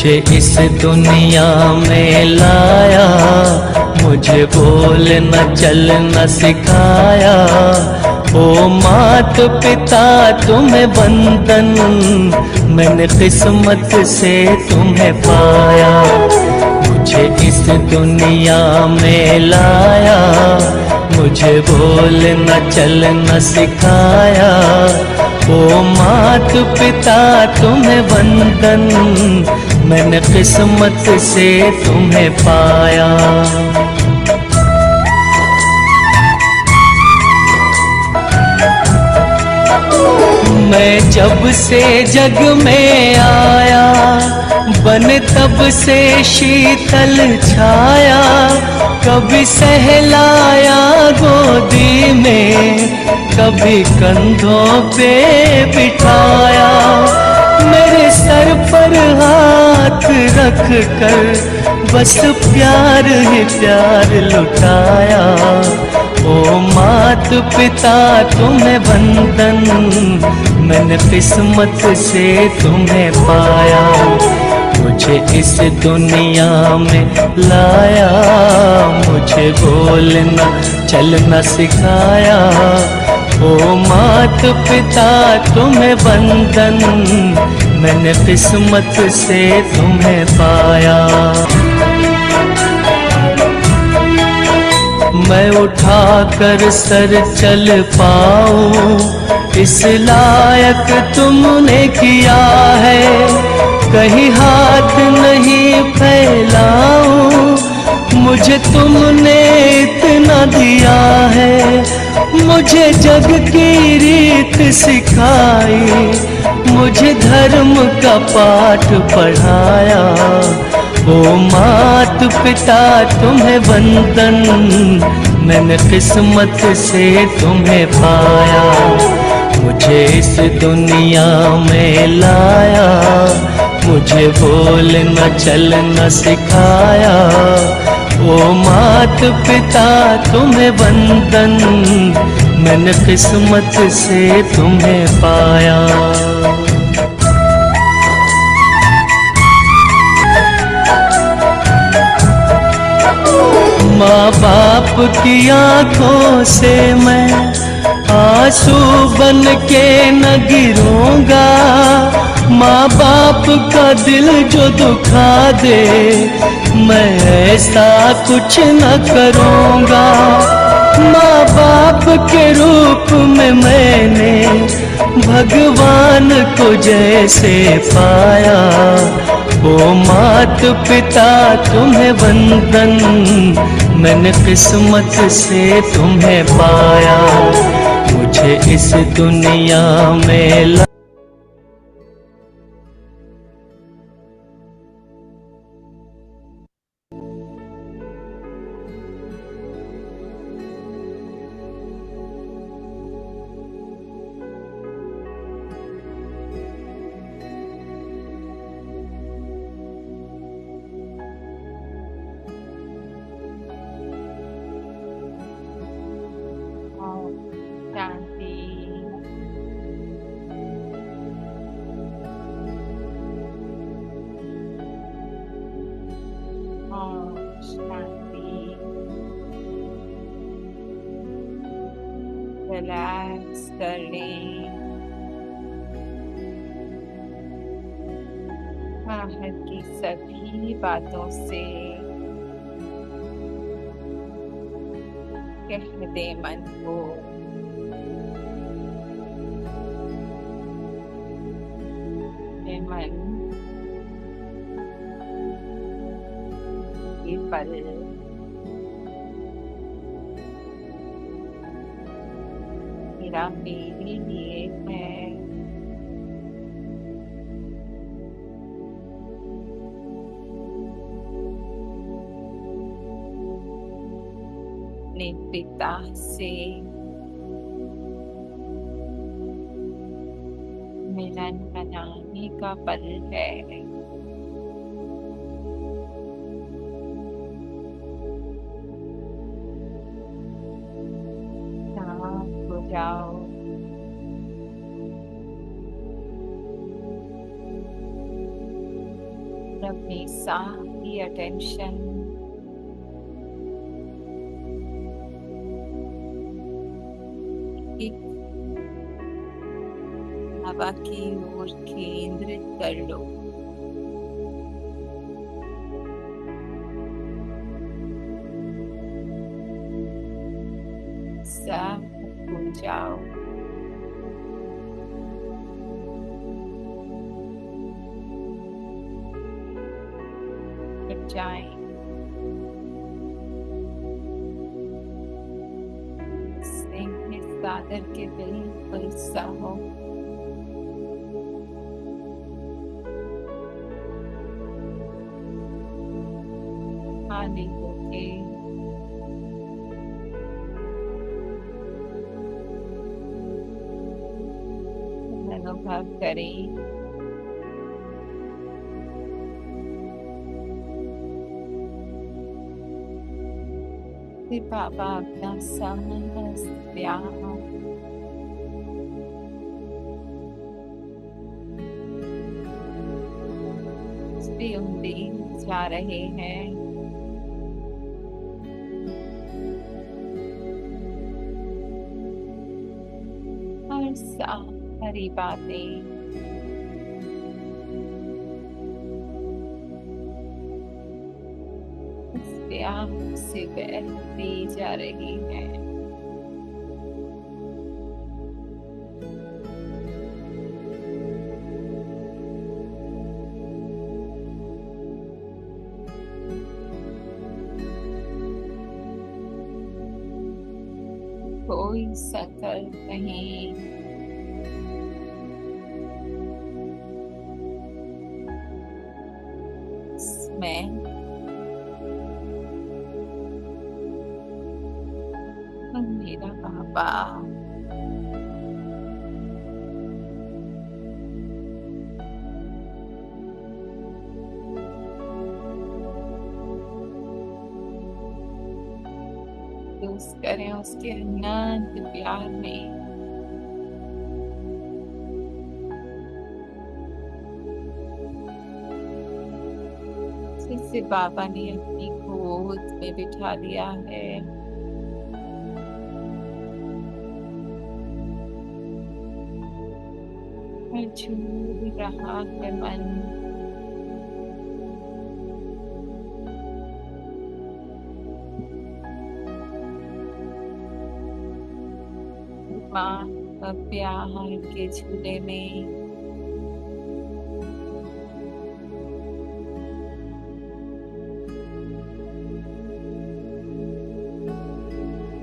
मुझे इस दुनिया में लाया, मुझे बोलना चलना सिखाया। ओ मात पिता तुम्हें वंदन, मैंने किस्मत से तुम्हें पाया। मुझे इस दुनिया में लाया, मुझे बोलना चलना सिखाया। ओ मात पिता तुम्हें वंदन, मैंने किस्मत से तुम्हें पाया। मैं जब से जग में आया, बन तब से शीतल छाया। कभी सहलाया गोदी में, कभी कंधों पे बिठाया। मेरे सर पर हाथ रख कर बस प्यार ही प्यार लुटाया। ओ मात पिता तुम्हें वंदन, मैंने किस्मत से तुम्हें पाया। मुझे इस दुनिया में लाया, मुझे बोलना चलना सिखाया। ओ मात पिता तुम्हें वंदन, मैंने किस्मत से तुम्हें पाया। मैं उठा कर सर चल पाऊं, इस लायक तुमने किया है। कहीं हाथ नहीं फैलाऊं, मुझे तुमने इतना दिया है। मुझे जग की रीत सिखाई, मुझे धर्म का पाठ पढ़ाया। ओ मात पिता तुम्हें वंदन, मैंने किस्मत से तुम्हें पाया। मुझे इस दुनिया में लाया, मुझे बोलना चलना सिखाया। ओ मात पिता तुम्हें वंदन, मैंने किस्मत से तुम्हें पाया। माँ बाप की आंखों से मैं आंसू बन के न गिरूंगा। माँ बाप का दिल जो दुखा दे, मैं ऐसा कुछ न करूँगा। माँ बाप के रूप में मैंने भगवान को जैसे पाया। ओ मात पिता तुम्हें वंदन, मैंने किस्मत से तुम्हें पाया। मुझे इस दुनिया में शांति। शांति। रिलैक्स कर लें। बाहर की सभी बातों से कह दे मन को मन ये पल मेरा मेरे लिए है। अपने पिता से मिलन बनाने का पल है। शांत हो जाओ। अपनी सारी अटेंशन एक हवा की ओर केंद्रित कर लो। सब भूल जाओ। हट जाए स्नेह सागर के बिल्कुल सहो। खाली होके अनुभव करें कि बाबा अपना समस्त प्यार जा रहे हैं। और सारी बातें उस प्यार से बहती जा रही है। कोई संकल्प नहीं, मैं और मेरा बाबा दोस्त करें उसके अनंत प्यार में। जिसे बाबा ने अपनी गोद में बिठा लिया है। और झूम रहा है मन। माँ का प्यार के झूले में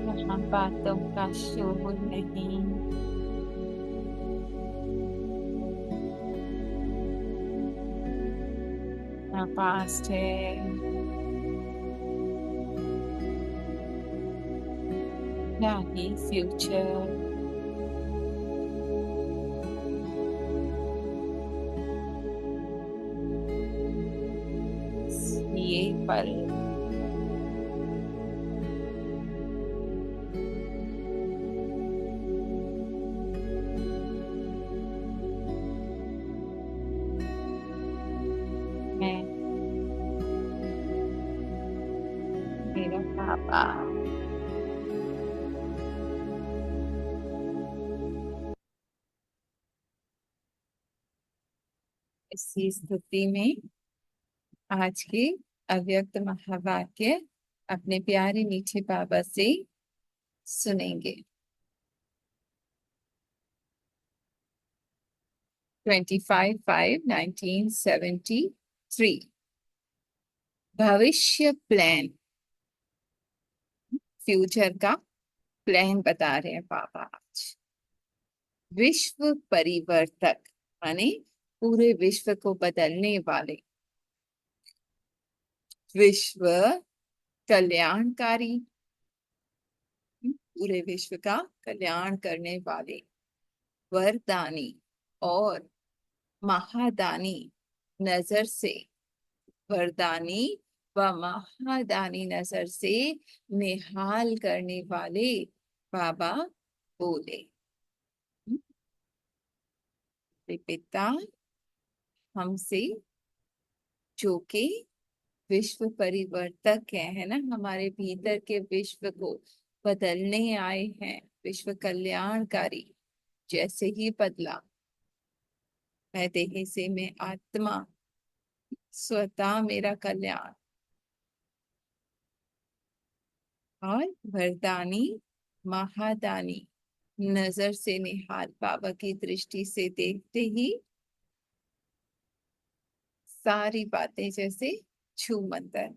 यहाँ बातों का शोर नहीं, ना पास्ट है ना ही फ्यूचर। ये पल मैं मेरा पापा इसी स्थिति में आज के अव्यक्त महावाक्य अपने प्यारे मीठे बाबा से सुनेंगे। 25/5/1973 भविष्य प्लान, फ्यूचर का प्लान बता रहे हैं बाबा आज। विश्व परिवर्तक माने पूरे विश्व को बदलने वाले, विश्व कल्याणकारी पूरे विश्व का कल्याण करने वाले, वरदानी और महादानी नजर से, वरदानी व महादानी नजर से निहाल करने वाले बाबा बोले। पिता हमसे जो कि विश्व परिवर्तक है ना, हमारे भीतर के विश्व को बदलने आए हैं, विश्व कल्याणकारी। जैसे ही बदला, मैं देह से मैं आत्मा, स्वतः मेरा कल्याण। और वरदानी महादानी, नजर से निहाल, बाबा की दृष्टि से देखते ही सारी बातें जैसे छू मंतर।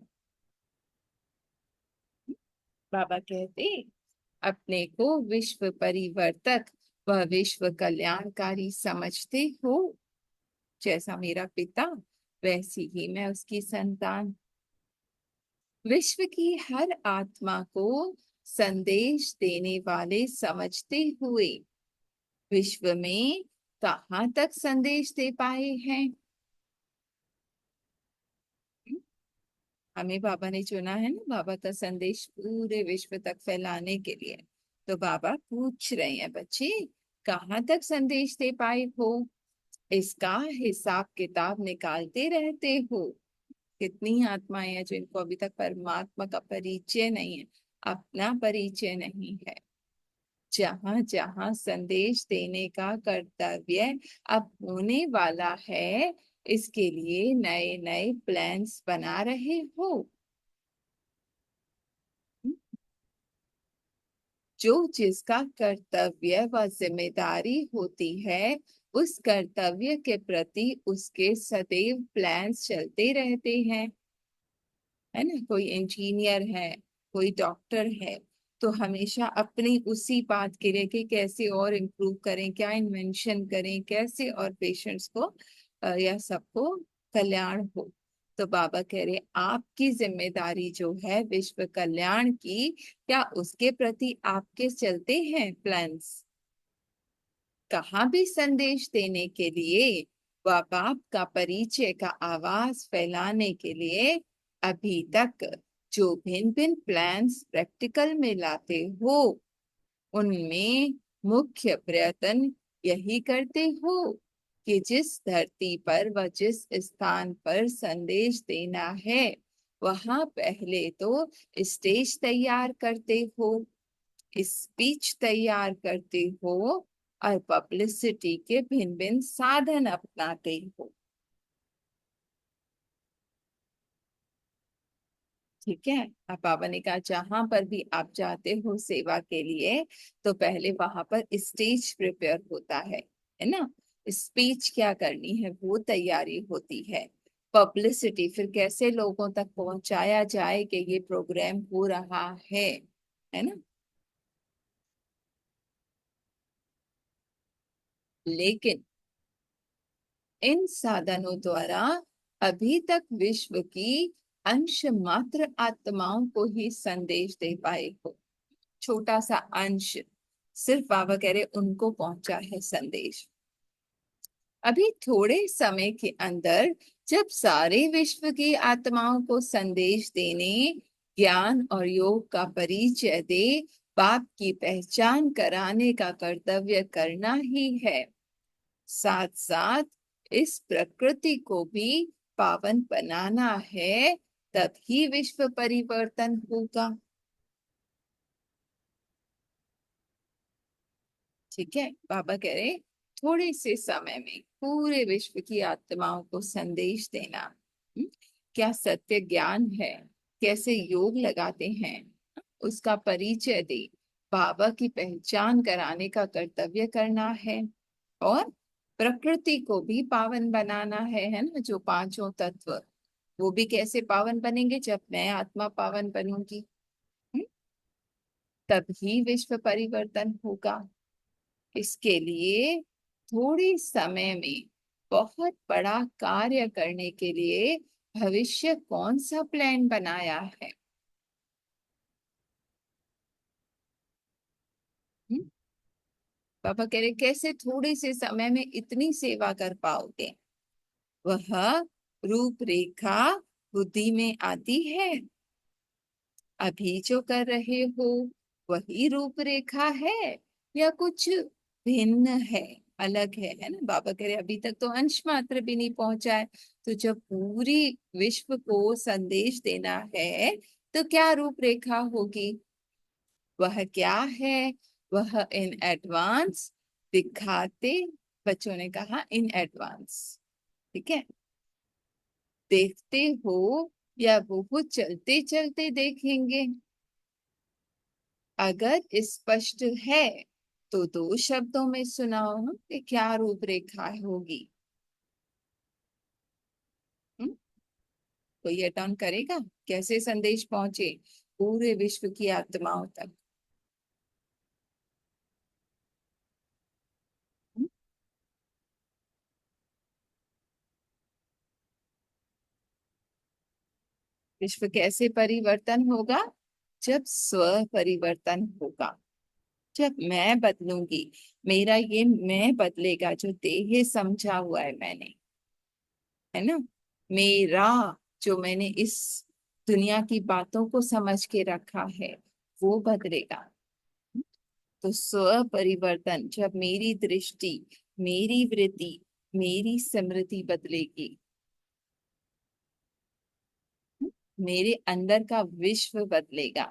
बाबा कहते, अपने को विश्व परिवर्तक व विश्व कल्याणकारी समझते हो, जैसा मेरा पिता वैसी ही मैं उसकी संतान। विश्व की हर आत्मा को संदेश देने वाले समझते हुए विश्व में कहाँ तक संदेश दे पाए हैं। हमें बाबा ने चुना है ना, बाबा का संदेश पूरे विश्व तक फैलाने के लिए। तो बाबा पूछ रहे हैं, बच्चे कहाँ तक संदेश दे पाए हो, इसका हिसाब किताब निकालते रहते हो। कितनी आत्माएं हैं जिनको अभी तक परमात्मा का परिचय नहीं है, अपना परिचय नहीं है। जहां जहां संदेश देने का कर्तव्य अब होने वाला है, इसके लिए नए नए प्लान्स बना रहे हो। जो जिसका कर्तव्य व जिम्मेदारी होती है, उस कर्तव्य के प्रति उसके सदैव प्लान्स चलते रहते हैं, है ना। कोई इंजीनियर है, कोई डॉक्टर है, तो हमेशा अपनी उसी बात के लिए कि कैसे और इम्प्रूव करें, क्या इन्वेंशन करें, कैसे और पेशेंट्स को या सबको कल्याण हो। तो बाबा कह रहे, आपकी जिम्मेदारी जो है विश्व कल्याण की, क्या उसके प्रति आपके चलते हैं प्लान्स। कहाँ भी संदेश देने के लिए व बाप का परिचय का आवाज फैलाने के लिए अभी तक जो भिन्न भिन्न प्लान्स प्रैक्टिकल में लाते हो, उनमें मुख्य प्रयत्न यही करते हो कि जिस धरती पर व जिस स्थान पर संदेश देना है, वहां पहले तो स्टेज तैयार करते हो, स्पीच तैयार करते हो, और पब्लिसिटी के भिन्न भिन्न साधन अपनाते हो। ठीक है। अब बाबा ने कहा, जहां पर भी आप जाते हो सेवा के लिए, तो पहले वहां पर स्टेज प्रिपेयर होता है ना। स्पीच क्या करनी है वो तैयारी होती है। पब्लिसिटी फिर कैसे लोगों तक पहुंचाया जाए कि ये प्रोग्राम हो रहा है ना। लेकिन इन साधनों द्वारा अभी तक विश्व की अंश मात्र आत्माओं को ही संदेश दे पाए हो। छोटा सा अंश, सिर्फ बाबा कह रहे उनको पहुंचा है संदेश। अभी थोड़े समय के अंदर जब सारे विश्व की आत्माओं को संदेश देने, ज्ञान और योग का परिचय दे, बाप की पहचान कराने का कर्तव्य करना ही है। साथ साथ इस प्रकृति को भी पावन बनाना है, तभी विश्व परिवर्तन होगा। ठीक है। बाबा कह रहे, थोड़े से समय में पूरे विश्व की आत्माओं को संदेश देना। हम्म, क्या सत्य ज्ञान है, कैसे योग लगाते हैं, उसका परिचय दे, बाबा की पहचान कराने का कर्तव्य करना है। और प्रकृति को भी पावन बनाना है ना। जो पांचों तत्व, वो भी कैसे पावन बनेंगे, जब मैं आत्मा पावन बनूंगी, हम्म, तभी विश्व परिवर्तन होगा। इसके लिए थोड़ी समय में बहुत बड़ा कार्य करने के लिए भविष्य कौन सा प्लान बनाया है। हम्म? पापा कह रहे, कैसे थोड़े से समय में इतनी सेवा कर पाओगे। वह रूपरेखा बुद्धि में आती है। अभी जो कर रहे हो वही रूपरेखा है, या कुछ भिन्न है, अलग है ना। बाबा कह रहे, अभी तक तो अंश मात्र भी नहीं पहुंचा है, तो जब पूरी विश्व को संदेश देना है तो क्या रूपरेखा होगी? वह क्या है? वह इन एडवांस दिखाते, बच्चों ने कहा इन एडवांस, ठीक है। देखते हो या वो चलते चलते देखेंगे? अगर स्पष्ट है तो दो शब्दों में सुनाओ कि क्या रूपरेखा होगी। हम्म? कोई ये टर्न करेगा? कैसे संदेश पहुंचे पूरे विश्व की आत्माओं तक? हम्म? विश्व कैसे परिवर्तन होगा? जब स्व परिवर्तन होगा, जब मैं बदलूंगी। मेरा ये मैं बदलेगा जो देह समझा हुआ है मैंने, है ना। मेरा, जो मैंने इस दुनिया की बातों को समझ के रखा है, वो बदलेगा। तो स्व परिवर्तन, जब मेरी दृष्टि, मेरी वृत्ति, मेरी स्मृति बदलेगी, मेरे अंदर का विश्व बदलेगा।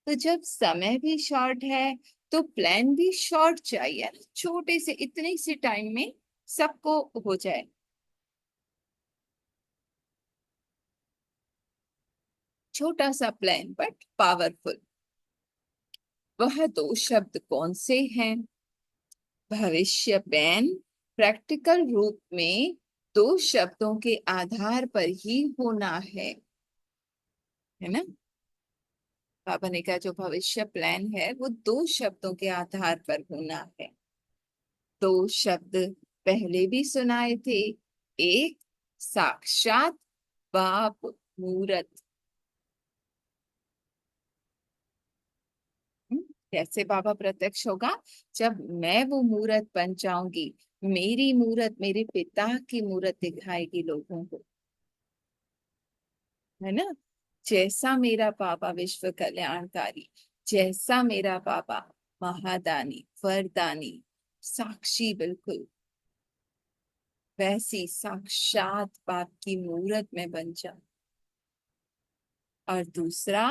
तो जब समय भी शॉर्ट है तो प्लान भी शॉर्ट चाहिए ना, छोटे से इतने से टाइम में सबको हो जाए। छोटा सा प्लान बट पावरफुल। वह दो शब्द कौन से हैं? भविष्य प्लान प्रैक्टिकल रूप में दो शब्दों के आधार पर ही होना है ना। बाबा ने कहा जो भविष्य प्लान है वो दो शब्दों के आधार पर होना है। दो शब्द पहले भी सुनाए थे। एक साक्षात बाप मूरत। कैसे बाबा प्रत्यक्ष होगा? जब मैं वो मूरत बन जाऊंगी, मेरी मूरत मेरे पिता की मूरत दिखाएगी लोगों को, है ना। जैसा मेरा बाबा विश्व कल्याणकारी, जैसा मेरा बाबा महादानी वरदानी साक्षी, बिल्कुल वैसी साक्षात बाप की मूरत में बन जाऊं। और दूसरा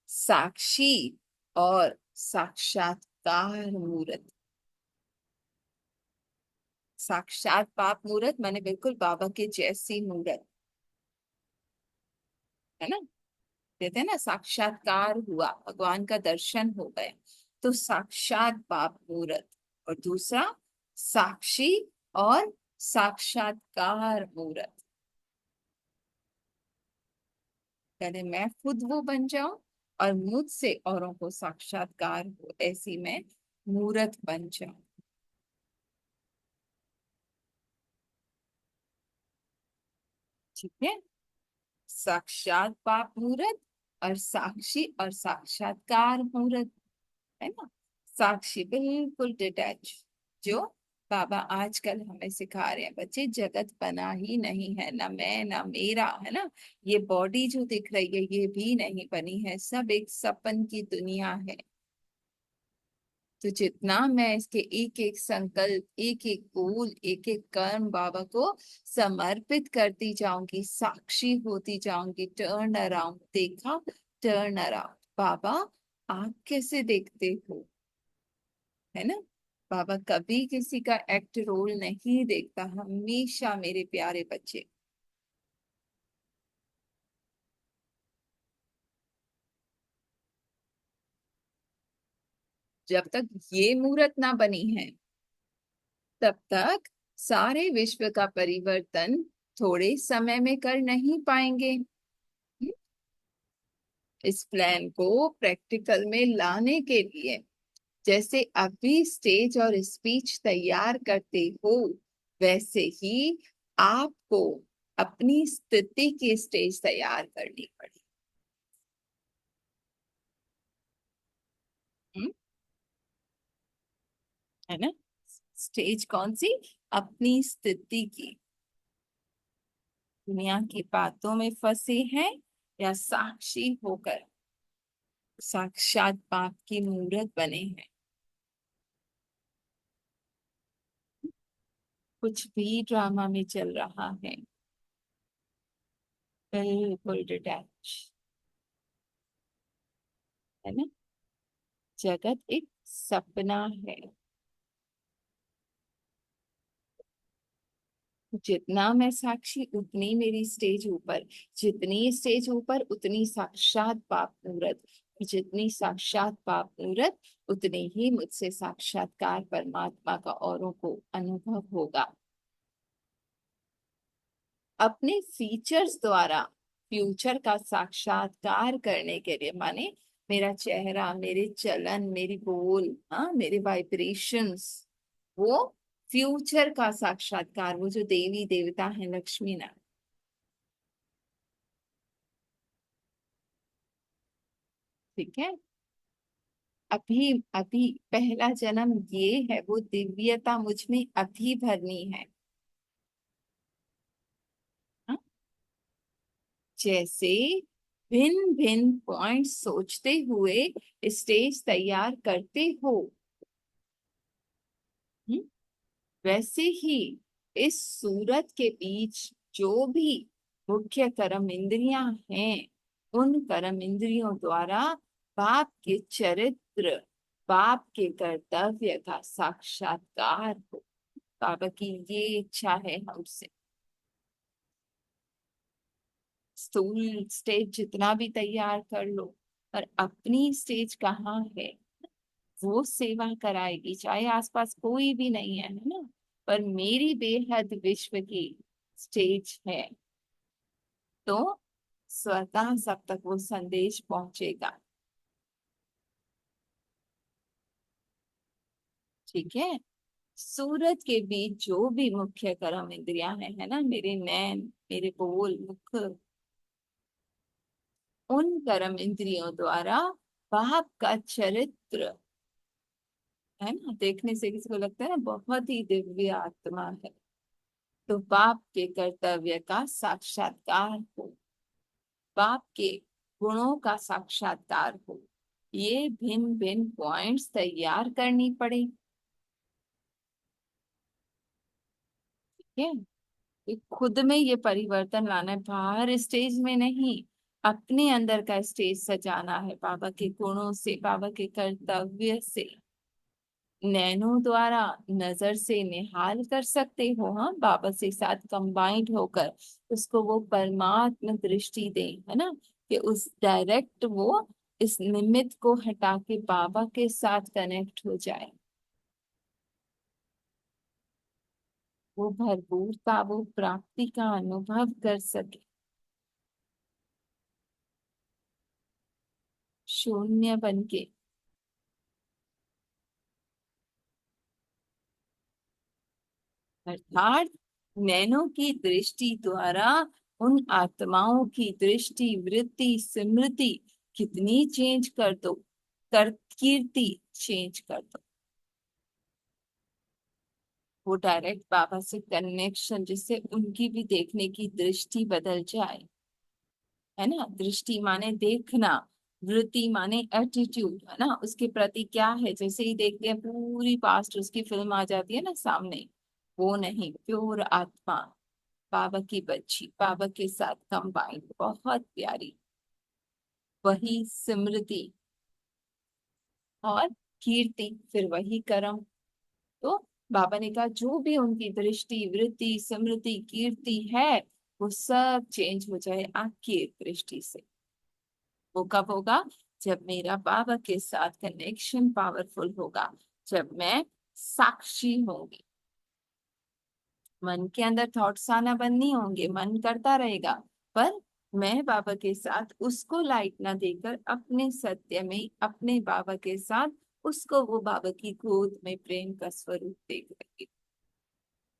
साक्षी और साक्षात्कार मूरत। साक्षात बाप मूरत माने बिल्कुल बाबा के जैसी मूरत, है ना। कहते हैं ना साक्षात्कार हुआ, भगवान का दर्शन हो गए, तो साक्षात बाप मूरत। और दूसरा साक्षी और साक्षात्कार मूरत। पहले मैं खुद वो बन जाऊं और मुझसे औरों को साक्षात्कार हो, ऐसी मैं मूरत बन जाऊं। ठीक है। साक्षात बाप मूरत और साक्षी और साक्षात्कार मूरत, है ना। साक्षी बिल्कुल डिटैच, जो बाबा आजकल हमें सिखा रहे हैं, बच्चे जगत बना ही नहीं है, ना मैं ना मेरा, है ना। ये बॉडी जो दिख रही है ये भी नहीं बनी है, सब एक सपन की दुनिया है। तो जितना मैं इसके एक एक संकल्प, एक एक गोल, एक एक कर्म बाबा को समर्पित करती जाऊंगी, साक्षी होती जाऊंगी। टर्न अराउंड देखा, टर्न अराउंड बाबा आप कैसे देखते हो, है ना। बाबा कभी किसी का एक्ट रोल नहीं देखता, हमेशा मेरे प्यारे बच्चे। जब तक ये मूर्त ना बनी है तब तक सारे विश्व का परिवर्तन थोड़े समय में कर नहीं पाएंगे। इस प्लान को प्रैक्टिकल में लाने के लिए जैसे अभी स्टेज और स्पीच तैयार करते हो, वैसे ही आपको अपनी स्थिति की स्टेज तैयार करनी पड़ी। हम्म, है ना। स्टेज कौन सी? अपनी स्थिति की। दुनिया की बातों में फंसे हैं या साक्षी होकर साक्षात बाप की मूरत बने हैं। कुछ भी ड्रामा में चल रहा है, बिल्कुल डिटैच, है ना। जगत एक सपना है। जितना मैं साक्षी उतनी मेरी स्टेज ऊपर, जितनी स्टेज ऊपर उतनी साक्षात बाप मूरत, जितनी साक्षात बाप मूरत उतने ही मुझसे साक्षात्कार परमात्मा का औरों को अनुभव होगा। अपने फीचर्स द्वारा फ्यूचर का साक्षात्कार करने के लिए, माने मेरा चेहरा, मेरे चलन, मेरी बोल, हाँ, मेरे वाइब्रेशंस, वो फ्यूचर का साक्षात्कार, वो जो देवी देवता है लक्ष्मी नारायण, ठीक है। अभी अभी पहला जन्म ये है, वो दिव्यता मुझ में अभी भरनी है। हाँ? जैसे भिन्न भिन्न पॉइंट सोचते हुए स्टेज तैयार करते हो, हम्म, वैसे ही इस सूरत के बीच जो भी मुख्य कर्म इंद्रियां हैं, उन कर्म इंद्रियों द्वारा बाप के चरित्र, बाप के कर्तव्य का साक्षात्कार हो। बाबा की ये इच्छा है हमसे। स्थूल स्टेज जितना भी तैयार कर लो, पर अपनी स्टेज कहाँ है, वो सेवा कराएगी, चाहे आसपास कोई भी नहीं है ना, पर मेरी बेहद विश्व की स्टेज है, तो स्वतः सब तक वो संदेश पहुंचेगा। ठीक है। सूरत के बीच जो भी मुख्य कर्म इंद्रियां हैं, है ना, मेरे नैन, मेरे बोल, मुख, उन कर्म इंद्रियों द्वारा बाप का चरित्र, है ना, देखने से किसी को लगता है ना बहुत ही दिव्य आत्मा है, तो बाप के कर्तव्य का साक्षात्कार हो, बाप के गुणों का साक्षात्कार हो, ये भिन्न भिन्न पॉइंट्स तैयार करनी पड़े। ठीक है। ये खुद में ये परिवर्तन लाना है, बाहर स्टेज में नहीं, अपने अंदर का स्टेज सजाना है बाबा के गुणों से, बाबा के कर्तव्य से। नैनों द्वारा नजर से निहाल कर सकते हो, हाँ, बाबा से साथ कंबाइंड होकर उसको वो परमात्म दृष्टि दे, है ना, कि उस डायरेक्ट वो इस निमित्त को हटा के बाबा के साथ कनेक्ट हो जाए, वो भरपूरता, वो प्राप्ति का अनुभव कर सके, शून्य बन के। अर्थात नैनों की दृष्टि द्वारा उन आत्माओं की दृष्टि, वृत्ति, स्मृति कितनी चेंज कर दो, कर कीर्ति चेंज कर दो, वो डायरेक्ट बाबा से कनेक्शन, जिससे उनकी भी देखने की दृष्टि बदल जाए, है ना। दृष्टि माने देखना, वृत्ति माने एटीट्यूड, है ना, उसके प्रति क्या है, जैसे ही देखते हैं पूरी पास्ट उसकी फिल्म आ जाती है ना सामने, वो नहीं, प्योर आत्मा, बाबा की बच्ची, बाबा के साथ कंबाइंड, बहुत प्यारी, वही स्मृति और कीर्ति, फिर वही कर्म। तो बाबा ने कहा जो भी उनकी दृष्टि, वृत्ति, स्मृति, कीर्ति है, वो सब चेंज हो जाए आपकी दृष्टि से। वो कब होगा? जब मेरा बाबा के साथ कनेक्शन पावरफुल होगा, जब मैं साक्षी होंगी। मन के अंदर थॉट्स आना बंद नहीं होंगे, मन करता रहेगा, पर मैं बाबा के साथ उसको लाइट ना देकर अपने सत्य में अपने बाबा के साथ उसको वो बाबा की गोद में प्रेम का स्वरूप देख रही,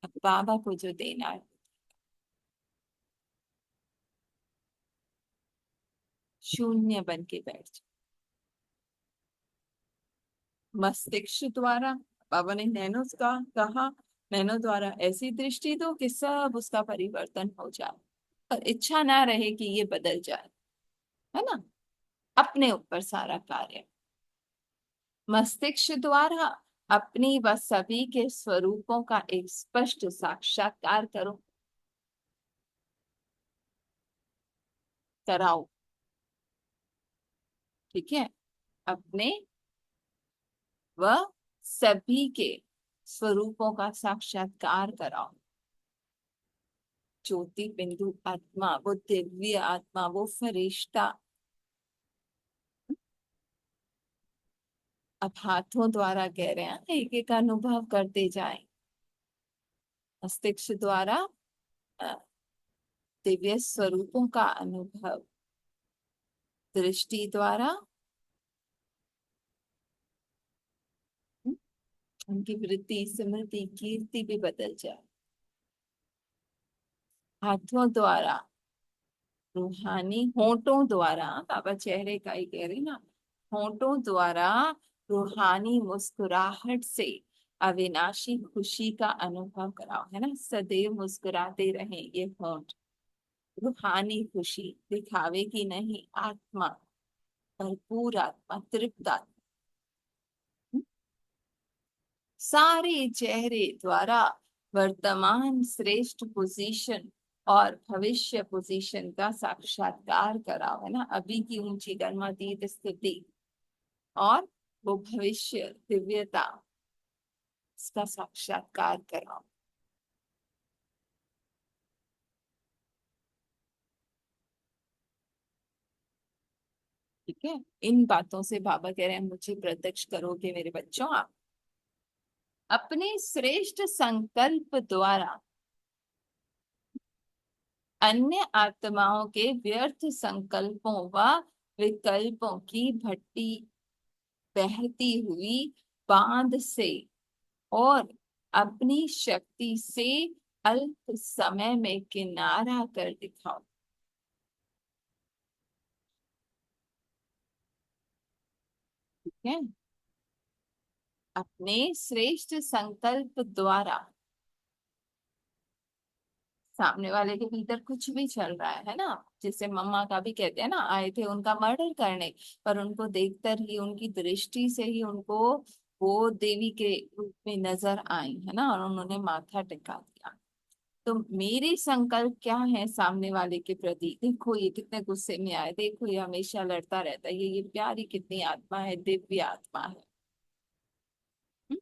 अब बाबा को जो देना है, शून्य बन के बैठ जाओ। मस्तिष्क द्वारा, बाबा ने नैनो का कहा, नैनो द्वारा ऐसी दृष्टि दो कि सब उसका परिवर्तन हो जाए, पर इच्छा ना रहे कि ये बदल जाए, है ना, अपने ऊपर सारा कार्य। मस्तिष्क द्वारा अपनी व सभी के स्वरूपों का एक स्पष्ट साक्षात्कार करो। कराओ। ठीक है, अपने व सभी के स्वरूपों का साक्षात्कार कराओ। ज्योति बिंदु आत्मा, वो दिव्य आत्मा, वो फरिश्ता अब हाथों द्वारा कह रहे हैं, एक एक अनुभव करते जाएं। मस्तिष्क द्वारा अ, दिव्य स्वरूपों का अनुभव, दृष्टि द्वारा उनकी वृत्ति, स्मृति, कीर्ति भी बदल जाए। हाथों द्वारा, रूहानी होठों द्वारा, बाबा चेहरे का ही कह रहे ना, होठों द्वारा रूहानी मुस्कुराहट से अविनाशी खुशी का अनुभव कराओ। है ना, सदैव मुस्कुराते रहें ये होठ। रूहानी खुशी, दिखावे की नहीं, आत्मा, भरपूर आत्मा, तृप्त आत्मा। सारे चेहरे द्वारा वर्तमान श्रेष्ठ पोजीशन और भविष्य पोजीशन का साक्षात्कार कराओ। है ना, अभी की ऊंची कर्मातीत स्थिति और वो भविष्य दिव्यता, इसका साक्षात्कार कराओ। ठीक है, इन बातों से बाबा कह रहे हैं मुझे प्रत्यक्ष करोगे मेरे बच्चों आप। अपने श्रेष्ठ संकल्प द्वारा अन्य आत्माओं के व्यर्थ संकल्पों व विकल्पों की भट्टी बहती हुई बांध से और अपनी शक्ति से अल्प समय में किनारा कर दिखाओ। ठीक है, अपने श्रेष्ठ संकल्प द्वारा सामने वाले के भीतर कुछ भी चल रहा है ना, जिसे मम्मा का भी कहते हैं ना, आए थे उनका मर्डर करने, पर उनको देखकर ही, उनकी दृष्टि से ही उनको वो देवी के रूप में नजर आई। है ना, और उन्होंने माथा टिका दिया। तो मेरे संकल्प क्या है सामने वाले के प्रति, देखो ये कितने गुस्से में आए, देखो ये हमेशा लड़ता रहता है, ये प्यारी कितनी आत्मा है, दिव्य आत्मा है। हम्म?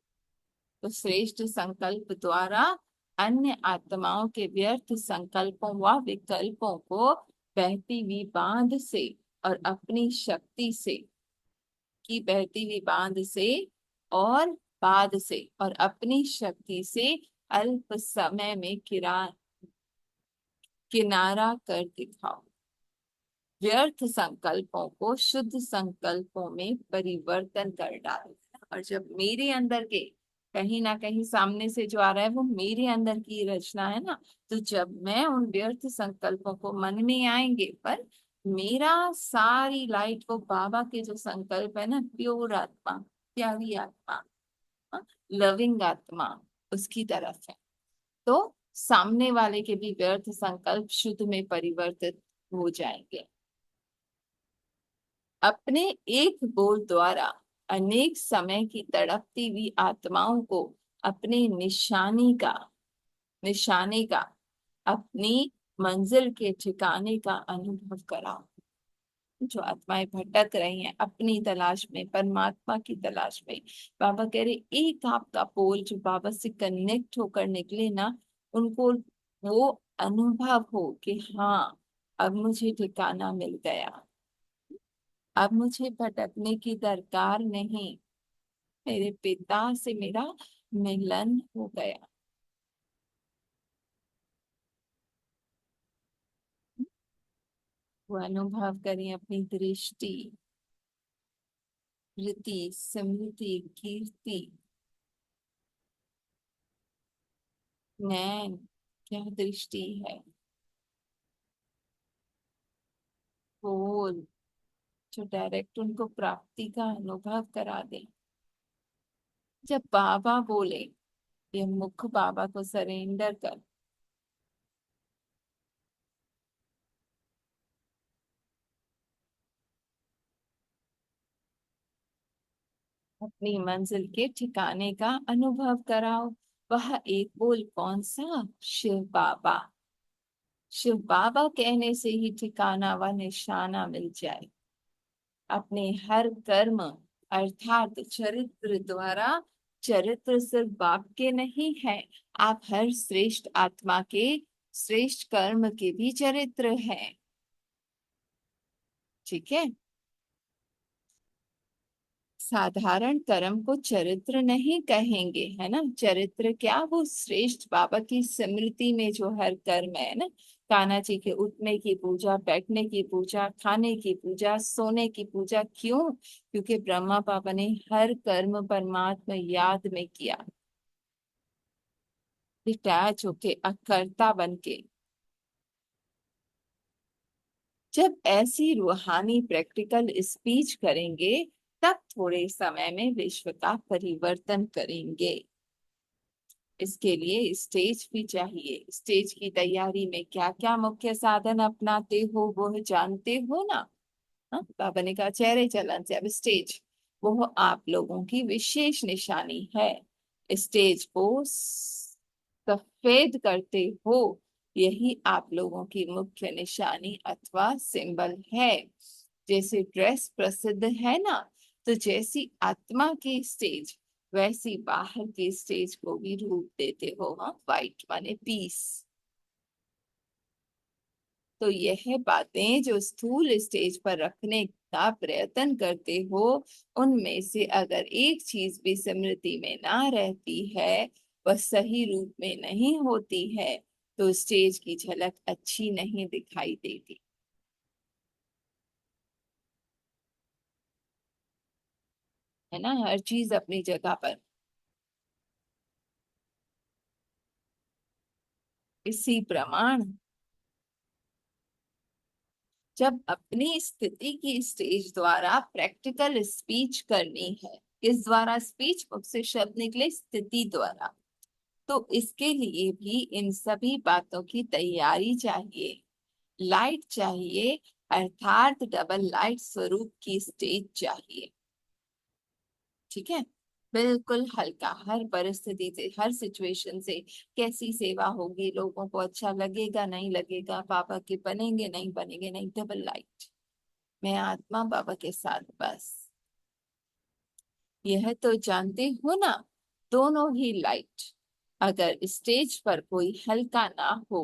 तो श्रेष्ठ संकल्प द्वारा अन्य आत्माओं के व्यर्थ संकल्पों व विकल्पों को बहती हुई बांध से और अपनी शक्ति से, की बहती हुई बांध से और बाध से और अपनी शक्ति से अल्प समय में किनारा कर दिखाओ। व्यर्थ संकल्पों को शुद्ध संकल्पों में परिवर्तन कर डालो। और जब मेरे अंदर के कहीं ना कहीं सामने से जो आ रहा है वो मेरे अंदर की रचना है ना, तो जब मैं उन व्यर्थ संकल्पों को मन में आएंगे, पर मेरा सारी लाइट वो बाबा के जो संकल्प है ना, प्योर आत्मा, प्यारी आत्मा, लविंग आत्मा, उसकी तरफ है। तो सामने वाले के भी व्यर्थ संकल्प शुद्ध में परिवर्तित हो जाएंगे। अपने एक बोल द्वारा अनेक समय की तड़पती हुई आत्माओं को अपने निशाने का, अपनी मंजिल के ठिकाने का अनुभव कराओ। जो आत्माएं भटक रही हैं अपनी तलाश में, परमात्मा की तलाश में, बाबा कह रहे एक आपका बोल जो बाबा से कनेक्ट होकर निकले ना, उनको वो अनुभव हो कि हाँ, अब मुझे ठिकाना मिल गया, अब मुझे भटकने की दरकार नहीं, मेरे पिता से मेरा मिलन हो गया। वो अनुभव करें अपनी दृष्टि, वृत्ति, स्मृति, कीर्ति, नैन, क्या दृष्टि है, बोल जो डायरेक्ट उनको प्राप्ति का अनुभव करा दे। जब बाबा बोले ये मुख बाबा को सरेंडर कर, अपनी मंजिल के ठिकाने का अनुभव कराओ। वह एक बोल कौन सा, शिव बाबा। शिव बाबा कहने से ही ठिकाना व निशाना मिल जाए। अपने हर कर्म अर्थात चरित्र द्वारा, चरित्र सिर्फ बाप के नहीं है, आप हर श्रेष्ठ आत्मा के श्रेष्ठ कर्म के भी चरित्र हैं। ठीक है। साधारण कर्म को चरित्र नहीं कहेंगे, है ना। चरित्र क्या, वो श्रेष्ठ बाबा की स्मृति में जो हर कर्म है ना, कान्हा जी के उठने की पूजा, बैठने की पूजा, खाने की पूजा, सोने की पूजा, क्यों? क्योंकि ब्रह्मा बाबा ने हर कर्म परमात्मा याद में किया, डिटैच होके, अकर्ता बन के। जब ऐसी रूहानी प्रैक्टिकल स्पीच करेंगे, तब थोड़े समय में विश्व का परिवर्तन करेंगे। इसके लिए स्टेज भी चाहिए। स्टेज की तैयारी में क्या क्या मुख्य साधन अपनाते हो वो जानते हो ना। हाँ, बाबा ने कहा चेहरे चलन से। अब स्टेज वो आप लोगों की विशेष निशानी है। स्टेज को सफेद करते हो, यही आप लोगों की मुख्य निशानी अथवा सिंबल है। जैसे ड्रेस प्रसिद्ध है ना, तो जैसी आत्मा की स्टेज, वैसी बाहर की स्टेज को भी रूप देते हो। हाँ, वाइट माने पीस। तो यह बातें जो स्थूल स्टेज पर रखने का प्रयत्न करते हो, उनमें से अगर एक चीज भी स्मृति में ना रहती है, वह सही रूप में नहीं होती है, तो स्टेज की झलक अच्छी नहीं दिखाई देती, है ना। हर चीज अपनी जगह पर। इसी प्रमाण जब अपनी स्थिति की स्टेज द्वारा प्रैक्टिकल स्पीच करनी है, किस द्वारा स्पीच, मुख से शब्द निकले स्थिति द्वारा, तो इसके लिए भी इन सभी बातों की तैयारी चाहिए। लाइट चाहिए, अर्थात डबल लाइट स्वरूप की स्टेज चाहिए। ठीक है। बिल्कुल हल्का, हर परिस्थिति से, हर सिचुएशन से कैसी सेवा होगी, लोगों को अच्छा लगेगा नहीं लगेगा, बाबा के बनेंगे नहीं बनेंगे, नहीं, डबल लाइट। मैं आत्मा बाबा के साथ बस। यह तो जानते हो ना, दोनों ही लाइट। अगर स्टेज पर कोई हल्का ना हो,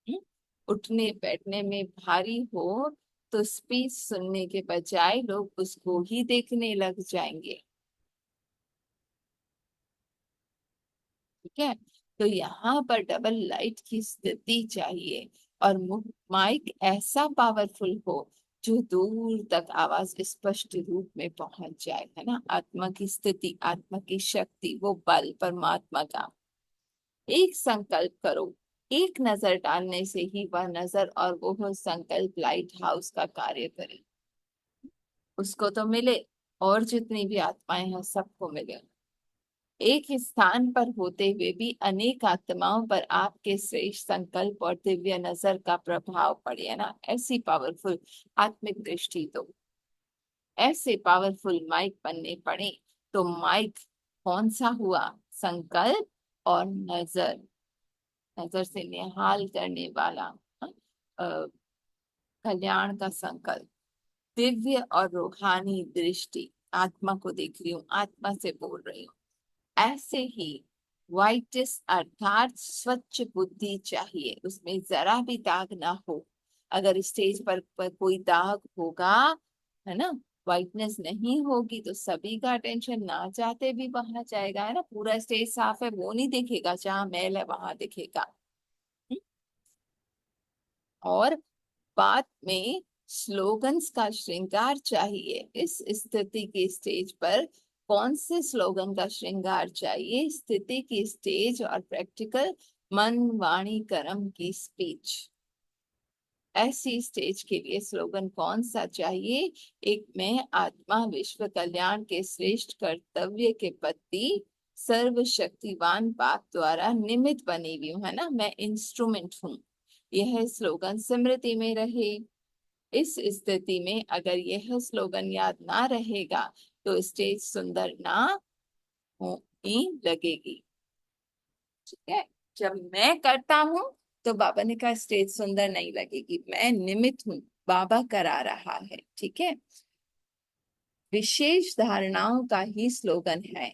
हम्म, उठने बैठने में भारी हो, तो स्पीच सुनने के बजाय लोग उसको ही देखने लग जाएंगे। ठीक है। तो यहाँ पर डबल लाइट की स्थिति चाहिए, और माइक ऐसा पावरफुल हो जो दूर तक आवाज स्पष्ट रूप में पहुंच जाए, है ना। आत्मा की स्थिति, आत्मा की शक्ति, वो बल परमात्मा का। एक संकल्प करो, एक नजर डालने से ही वह नजर और वो संकल्प लाइट हाउस का कार्य करे। उसको तो मिले, और जितनी भी आत्माएं हैं सबको मिले। एक ही स्थान पर होते हुए भी अनेक आत्माओं पर आपके श्रेष्ठ संकल्प और दिव्य नजर का प्रभाव पड़े, है ना। ऐसी पावरफुल आत्मिक दृष्टि, तो ऐसे पावरफुल माइक बनने पड़े। तो माइक कौन सा हुआ? संकल्प और नजर, नजर से निहाल करने वाला, हाँ, कल्याण का संकल्प, दिव्य और रूहानी दृष्टि, आत्मा को देख रही हूँ, आत्मा से बोल रही हूँ। ऐसे ही वाइटिस अर्थात स्वच्छ बुद्धि चाहिए, उसमें जरा भी दाग ना हो। अगर स्टेज पर कोई दाग होगा, है ना, वाइटनेस नहीं होगी, तो सभी का अटेंशन ना चाहते भी वहां जाएगा, है ना। पूरा स्टेज साफ है वो नहीं दिखेगा, जहां मैल है वहां दिखेगा। और बाद में स्लोगन्स का श्रृंगार चाहिए। इस स्थिति की स्टेज पर कौन से स्लोगन का श्रृंगार चाहिए? स्थिति की स्टेज और प्रैक्टिकल मन वाणी कर्म की स्पीच। ऐसी स्टेज के लिए स्लोगन कौन सा चाहिए? एक, मैं आत्मा विश्व कल्याण के श्रेष्ठ कर्तव्य के प्रति सर्वशक्तिवान बाप द्वारा निमित्त बनी हुई हूँ, है ना, मैं इंस्ट्रूमेंट हूँ। यह स्लोगन स्मृति में रहे। इस स्थिति में अगर यह स्लोगन याद ना रहेगा, तो स्टेज सुंदर ना होने लगेगी। ठीक है। जब मैं करता हूँ, तो बाबा ने कहा स्टेज सुंदर नहीं लगेगी, मैं निमित्त हूँ, बाबा करा रहा है। ठीक है, विशेष धारणाओं का ही स्लोगन है।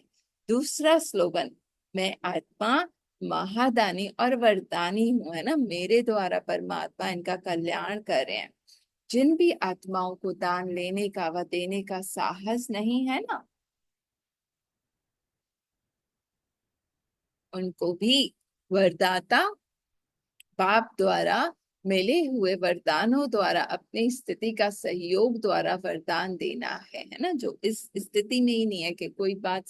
दूसरा स्लोगन, मैं आत्मा महादानी और वरदानी हूं, है ना, मेरे द्वारा परमात्मा इनका कल्याण कर रहे हैं। जिन भी आत्माओं को दान लेने का व देने का साहस नहीं है ना, उनको भी वरदाता बाप द्वारा मिले हुए वरदानों द्वारा, अपनी स्थिति का सहयोग द्वारा वरदान देना है ना। जो इस स्थिति में ही नहीं है कि कोई बात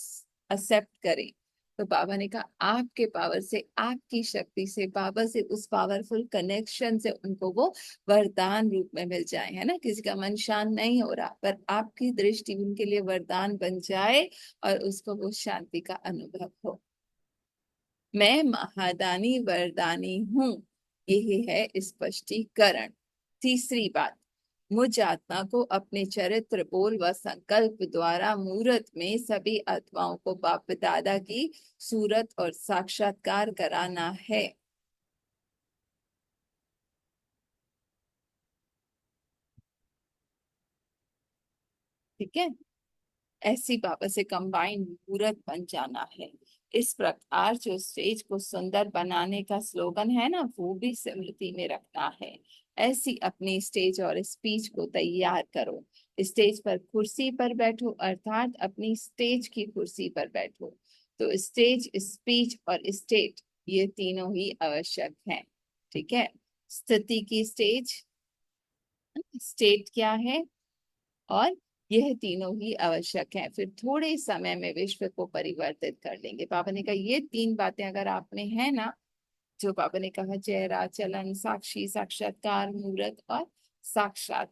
एक्सेप्ट करे, तो बाबा ने कहा आपके पावर से, आपकी शक्ति से, बाबा से उस पावरफुल कनेक्शन से उनको वो वरदान रूप में मिल जाए, है ना। किसी का मन शांत नहीं हो रहा, पर आपकी दृष्टि उनके लिए वरदान बन जाए और उसको वो शांति का अनुभव हो। मैं महादानी वरदानी हूँ, यही है स्पष्टीकरण। तीसरी बात, मुझ आत्मा को अपने चरित्र, बोल व संकल्प द्वारा मूर्त में सभी आत्माओं को बाप दादा की सूरत और साक्षात्कार कराना है। ठीक है, ऐसी बाबा से कंबाइंड मूर्त बन जाना है। इस प्रकार जो स्टेज को सुंदर बनाने का स्लोगन है ना, वो भी स्मृति में रखना है। ऐसी अपनी स्टेज और स्पीच को तैयार करो। स्टेज पर कुर्सी पर बैठो, अर्थात अपनी स्टेज की कुर्सी पर बैठो। तो स्टेज, स्पीच और स्टेट, ये तीनों ही आवश्यक हैं। ठीक है, स्थिति की स्टेज, स्टेट क्या है, और यह तीनों ही आवश्यक हैं, फिर थोड़े समय में विश्व को परिवर्तित कर लेंगे। पापा ने कहा ये तीन बातें अगर आप में है ना, जो पापा ने कहा, चेहरा, चलन, साक्षी, साक्षात्कार, मूर्त और साक्षात,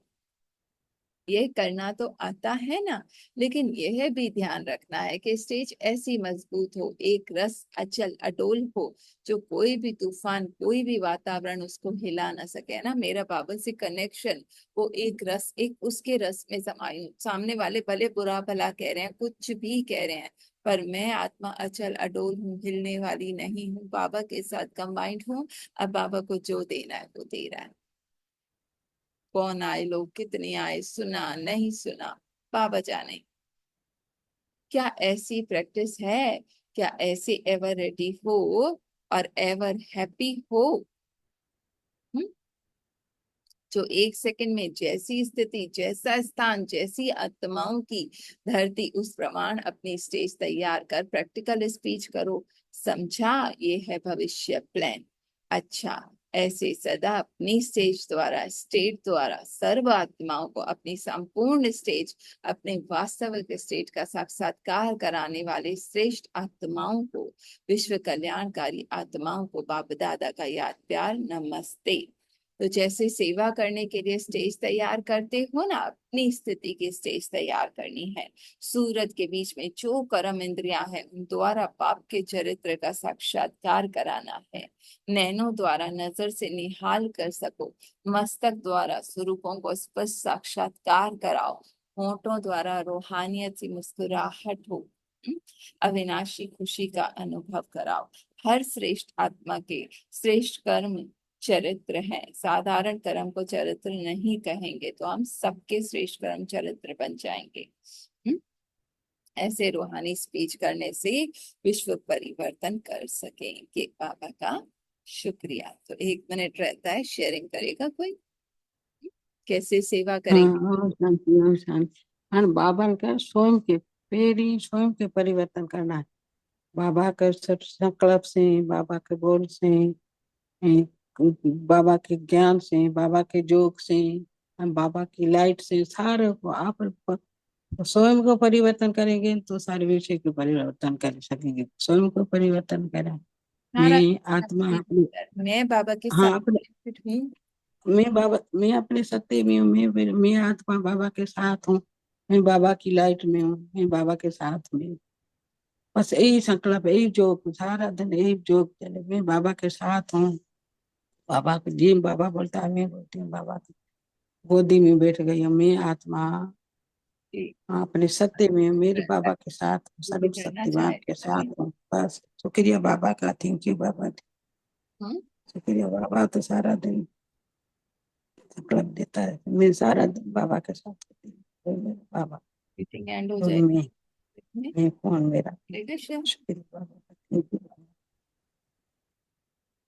ये करना तो आता है ना, लेकिन यह भी ध्यान रखना है कि स्टेज ऐसी मजबूत हो, एक रस अचल अडोल हो, जो कोई भी तूफान, कोई भी वातावरण उसको हिला ना सके ना। मेरा बाबा से कनेक्शन, वो एक रस, एक उसके रस में समाई हूँ। सामने वाले भले बुरा भला कह रहे हैं, कुछ भी कह रहे हैं, पर मैं आत्मा अचल अडोल हूँ, हिलने वाली नहीं हूँ, बाबा के साथ कंबाइंड हूँ। अब बाबा को जो देना है वो दे रहा है। कौन आए, लोग कितने आए, सुना नहीं सुना, बाबा जाने। क्या ऐसी प्रैक्टिस है? क्या ऐसे एवर रेडी हो और एवर हैप्पी हो? हम्म? जो एक सेकंड में जैसी स्थिति, जैसा स्थान, जैसी आत्माओं की धरती, उस प्रमाण अपनी स्टेज तैयार कर प्रैक्टिकल स्पीच करो। समझा, ये है भविष्य प्लान। अच्छा, ऐसे सदा अपनी स्टेज द्वारा, स्टेट द्वारा सर्व आत्माओं को अपनी संपूर्ण स्टेज, अपने वास्तविक स्टेट का साक्षात्कार कराने वाले श्रेष्ठ आत्माओं को, विश्व कल्याणकारी आत्माओं को बाप दादा का याद प्यार नमस्ते। तो जैसे सेवा करने के लिए स्टेज तैयार करते हो ना, अपनी स्थिति की स्टेज तैयार करनी है। सूरत के बीच में जो कर्म इंद्रियां हैं, उन द्वारा बाप के चरित्र का साक्षात्कार कराना है। नैनों द्वारा नजर से निहाल कर सको, मस्तक द्वारा स्वरूपों को स्पष्ट साक्षात्कार कराओ, होठों द्वारा रूहानियत से मुस्कुराहट हो, अविनाशी खुशी का अनुभव कराओ। हर श्रेष्ठ आत्मा के श्रेष्ठ कर्म चरित्र है, साधारण कर्म को चरित्र नहीं कहेंगे, तो हम सबके श्रेष्ठ कर्म चरित्र बन जाएंगे। हम्म? ऐसे रूहानी स्पीच करने से विश्व परिवर्तन कर सकेंगे। बाबा का शुक्रिया। तो 1 मिनट रहता है, शेयरिंग करेगा कोई? कैसे सेवा हाँ, करेंगे? और शांति, और शांति। हाँ, बाबा का स्वयं के पेरी, स्वयं के परिवर्तन करना है। बाबा के संकल्प से, बाबा के बोल से, ए, बाबा के ज्ञान से, बाबा के जोग से, हम बाबा की लाइट से, सारे को आप स्वयं को परिवर्तन करेंगे तो सारे विषय को परिवर्तन कर सकेंगे। स्वयं को परिवर्तन करें। सारा मैं आत्मा अपने, मैं बाबा के हाँ, साथ अपने, connected हूँ। मैं अपने सत्य में हूँ, मैं आत्मा बाबा के साथ हूँ। मैं बाबा की लाइट में हूँ, मैं बाबा के साथ में हूँ। बस यही संकल्प, यही जो सारा दिन यही जो चले, मैं बाबा के साथ हूँ। बाबा को जी बाबा बोलता है, मैं बोलती हूँ बाबा की गोदी में बैठ गई हूँ। मैं आत्मा जी, अपने सत्य में हूँ, मेरे रहता बाबा है, के साथ हूँ, जो भी सर्व करना शक्तिमान चाहे के करें। साथ हूँ। बस शुक्रिया बाबा का, थैंक यू बाबा। हम्म? शुक्रिया, बाबा तो सारा दिन संकल्प देता है, मैं सारा दिन बाबा के साथ होती हूँ। तो मेरा बाबा मीटिंग एंड हो और जाएगी। मैं फोन मेरा। हरे कृष्ण। शुक्रिया बाबा, थैंक यू।